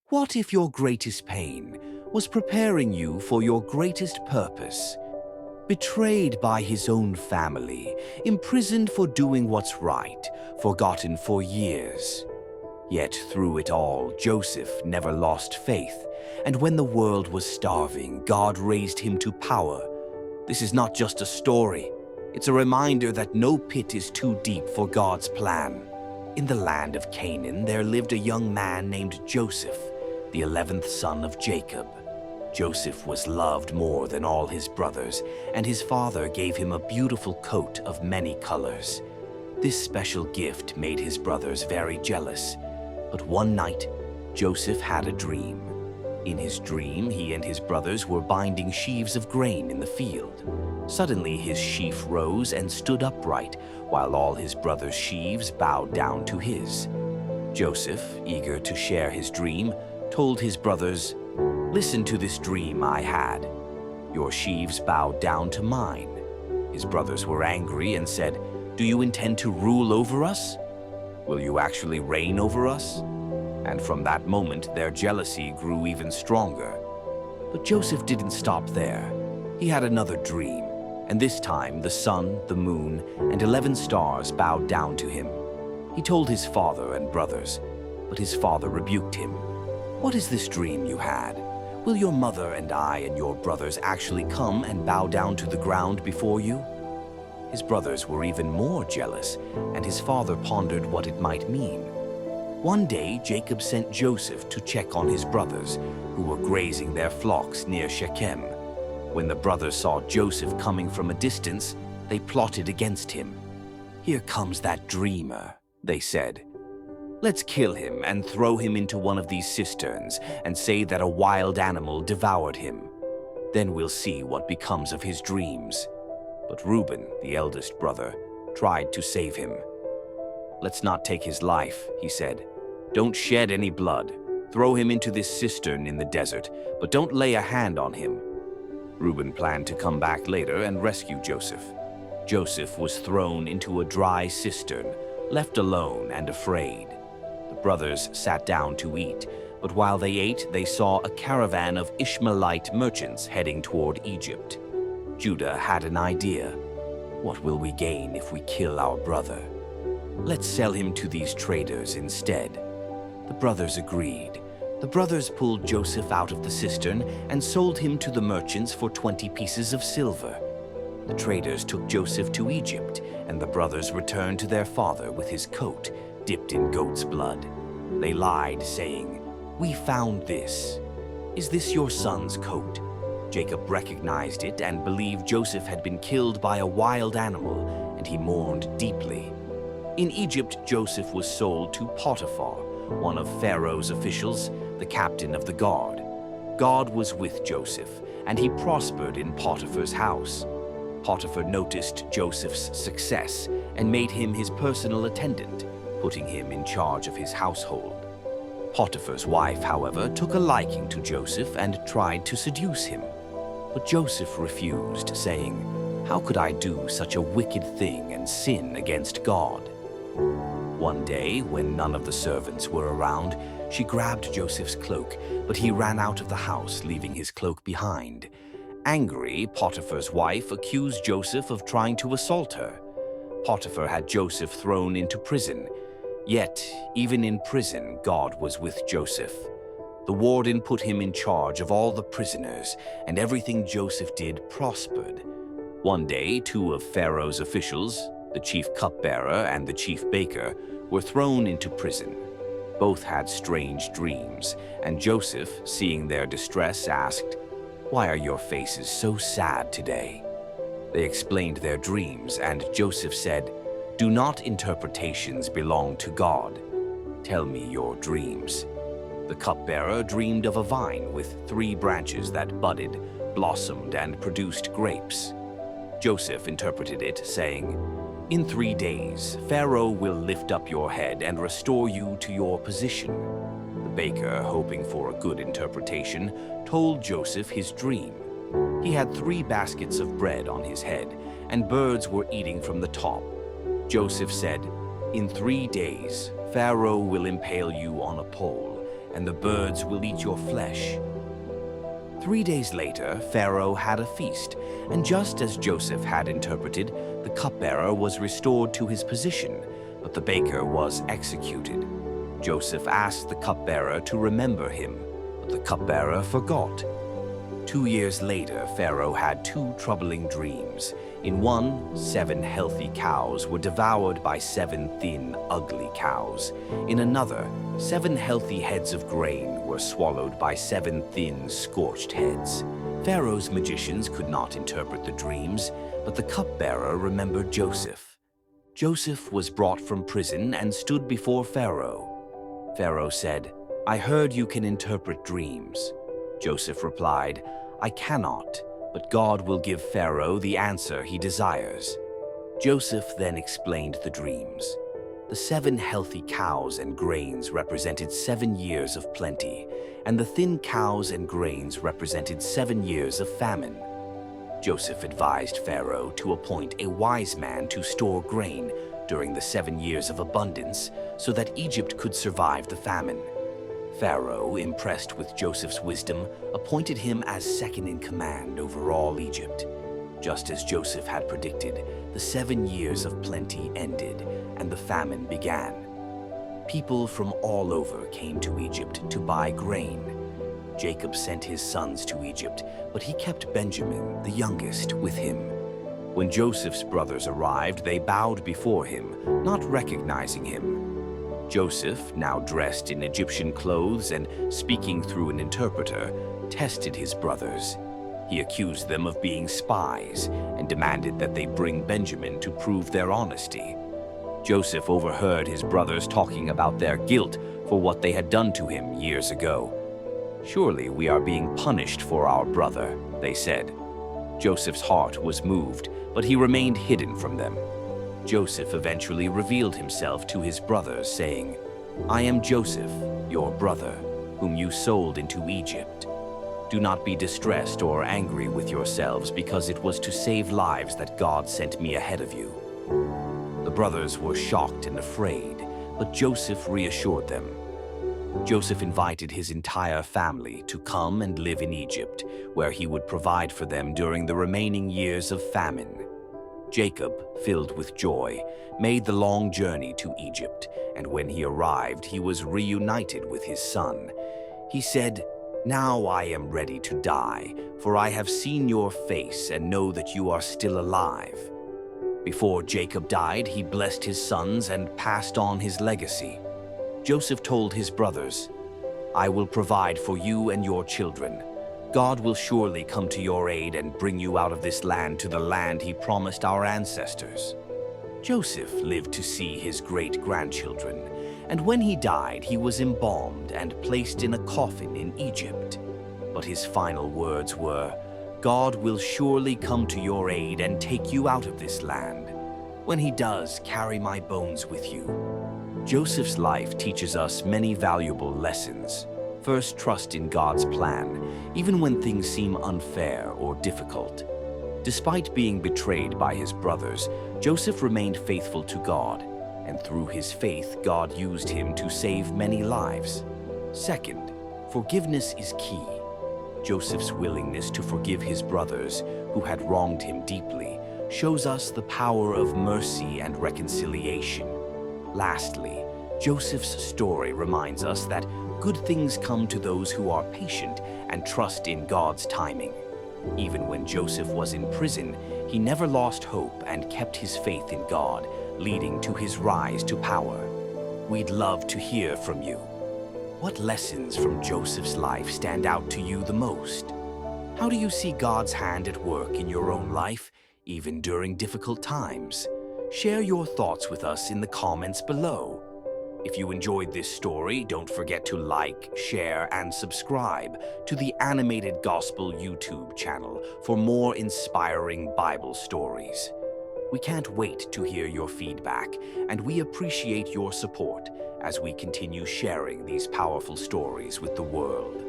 What if your greatest pain was preparing you for your greatest purpose? Betrayed by his own family, imprisoned for doing what's right, forgotten for years. Yet through it all, Joseph never lost faith, and when the world was starving, God raised him to power. This is not just a story. It's a reminder that no pit is too deep for God's plan. In the land of Canaan, there lived a young man named Joseph, the 11th son of Jacob. Joseph was loved more than all his brothers, and his father gave him a beautiful coat of many colors. This special gift made his brothers very jealous. But one night, Joseph had a dream. In his dream, he and his brothers were binding sheaves of grain in the field. Suddenly, his sheaf rose and stood upright, while all his brothers' sheaves bowed down to his. Joseph, eager to share his dream, told his brothers, "Listen to this dream I had. Your sheaves bowed down to mine." His brothers were angry and said, "Do you intend to rule over us? Will you actually reign over us?" And from that moment, their jealousy grew even stronger. But Joseph didn't stop there. He had another dream, and this time the sun, the moon, and 11 stars bowed down to him. He told his father and brothers, but his father rebuked him. "What is this dream you had? Will your mother and I and your brothers actually come and bow down to the ground before you?" His brothers were even more jealous, and his father pondered what it might mean. One day, Jacob sent Joseph to check on his brothers, who were grazing their flocks near Shechem. When the brothers saw Joseph coming from a distance, they plotted against him. "Here comes that dreamer," they said. "Let's kill him and throw him into one of these cisterns and say that a wild animal devoured him. Then we'll see what becomes of his dreams." But Reuben, the eldest brother, tried to save him. "Let's not take his life," he said. "Don't shed any blood. Throw him into this cistern in the desert, but don't lay a hand on him." Reuben planned to come back later and rescue Joseph. Joseph was thrown into a dry cistern, left alone and afraid. The brothers sat down to eat, but while they ate, they saw a caravan of Ishmaelite merchants heading toward Egypt. Judah had an idea. "What will we gain if we kill our brother? Let's sell him to these traders instead." The brothers agreed. The brothers pulled Joseph out of the cistern and sold him to the merchants for 20 pieces of silver. The traders took Joseph to Egypt, and the brothers returned to their father with his coat dipped in goat's blood. They lied, saying, "We found this. Is this your son's coat?" Jacob recognized it and believed Joseph had been killed by a wild animal, and he mourned deeply. In Egypt, Joseph was sold to Potiphar, one of Pharaoh's officials, the captain of the guard. God was with Joseph, and he prospered in Potiphar's house. Potiphar noticed Joseph's success and made him his personal attendant, putting him in charge of his household. Potiphar's wife, however, took a liking to Joseph and tried to seduce him. But Joseph refused, saying, "How could I do such a wicked thing and sin against God?" One day, when none of the servants were around, she grabbed Joseph's cloak, but he ran out of the house, leaving his cloak behind. Angry, Potiphar's wife accused Joseph of trying to assault her. Potiphar had Joseph thrown into prison. Yet, even in prison, God was with Joseph. The warden put him in charge of all the prisoners, and everything Joseph did prospered. One day, 2 of Pharaoh's officials, the chief cupbearer and the chief baker, were thrown into prison. Both had strange dreams, and Joseph, seeing their distress, asked, "Why are your faces so sad today?" They explained their dreams, and Joseph said, "Do not interpretations belong to God? Tell me your dreams." The cupbearer dreamed of a vine with 3 branches that budded, blossomed, and produced grapes. Joseph interpreted it, saying, "In 3 days, Pharaoh will lift up your head and restore you to your position." The baker, hoping for a good interpretation, told Joseph his dream. He had 3 baskets of bread on his head, and birds were eating from the top. Joseph said, "In 3 days, Pharaoh will impale you on a pole, and the birds will eat your flesh." 3 days later, Pharaoh had a feast, and just as Joseph had interpreted, the cupbearer was restored to his position, but the baker was executed. Joseph asked the cupbearer to remember him, but the cupbearer forgot. 2 years later, Pharaoh had 2 troubling dreams. In one, 7 healthy cows were devoured by 7 thin, ugly cows. In another, 7 healthy heads of grain were swallowed by 7 thin, scorched heads. Pharaoh's magicians could not interpret the dreams, but the cupbearer remembered Joseph. Joseph was brought from prison and stood before Pharaoh. Pharaoh said, "I heard you can interpret dreams." Joseph replied, "I cannot, but God will give Pharaoh the answer he desires." Joseph then explained the dreams. The 7 healthy cows and grains represented 7 years of plenty, and the thin cows and grains represented 7 years of famine. Joseph advised Pharaoh to appoint a wise man to store grain during the 7 years of abundance so that Egypt could survive the famine. Pharaoh, impressed with Joseph's wisdom, appointed him as second in command over all Egypt. Just as Joseph had predicted, the 7 years of plenty ended and the famine began. People from all over came to Egypt to buy grain. Jacob sent his sons to Egypt, but he kept Benjamin, the youngest, with him. When Joseph's brothers arrived, they bowed before him, not recognizing him. Joseph, now dressed in Egyptian clothes and speaking through an interpreter, tested his brothers. He accused them of being spies and demanded that they bring Benjamin to prove their honesty. Joseph overheard his brothers talking about their guilt for what they had done to him years ago. "Surely we are being punished for our brother," they said. Joseph's heart was moved, but he remained hidden from them. Joseph eventually revealed himself to his brothers, saying, "I am Joseph, your brother, whom you sold into Egypt. Do not be distressed or angry with yourselves, because it was to save lives that God sent me ahead of you." The brothers were shocked and afraid, but Joseph reassured them. Joseph invited his entire family to come and live in Egypt, where he would provide for them during the remaining years of famine. Jacob, filled with joy, made the long journey to Egypt, and when he arrived, he was reunited with his son. He said, "Now I am ready to die, for I have seen your face and know that you are still alive." Before Jacob died, he blessed his sons and passed on his legacy. Joseph told his brothers, "I will provide for you and your children. God will surely come to your aid and bring you out of this land to the land he promised our ancestors." Joseph lived to see his great-grandchildren, and when he died, he was embalmed and placed in a coffin in Egypt. But his final words were, "God will surely come to your aid and take you out of this land. When he does, carry my bones with you." Joseph's life teaches us many valuable lessons. First, trust in God's plan, even when things seem unfair or difficult. Despite being betrayed by his brothers, Joseph remained faithful to God, and through his faith, God used him to save many lives. Second, forgiveness is key. Joseph's willingness to forgive his brothers, who had wronged him deeply, shows us the power of mercy and reconciliation. Lastly, Joseph's story reminds us that good things come to those who are patient and trust in God's timing. Even when Joseph was in prison, he never lost hope and kept his faith in God, leading to his rise to power. We'd love to hear from you. What lessons from Joseph's life stand out to you the most? How do you see God's hand at work in your own life, even during difficult times? Share your thoughts with us in the comments below. If you enjoyed this story, don't forget to like, share, and subscribe to the Animated Gospel YouTube channel for more inspiring Bible stories. We can't wait to hear your feedback, and we appreciate your support as we continue sharing these powerful stories with the world.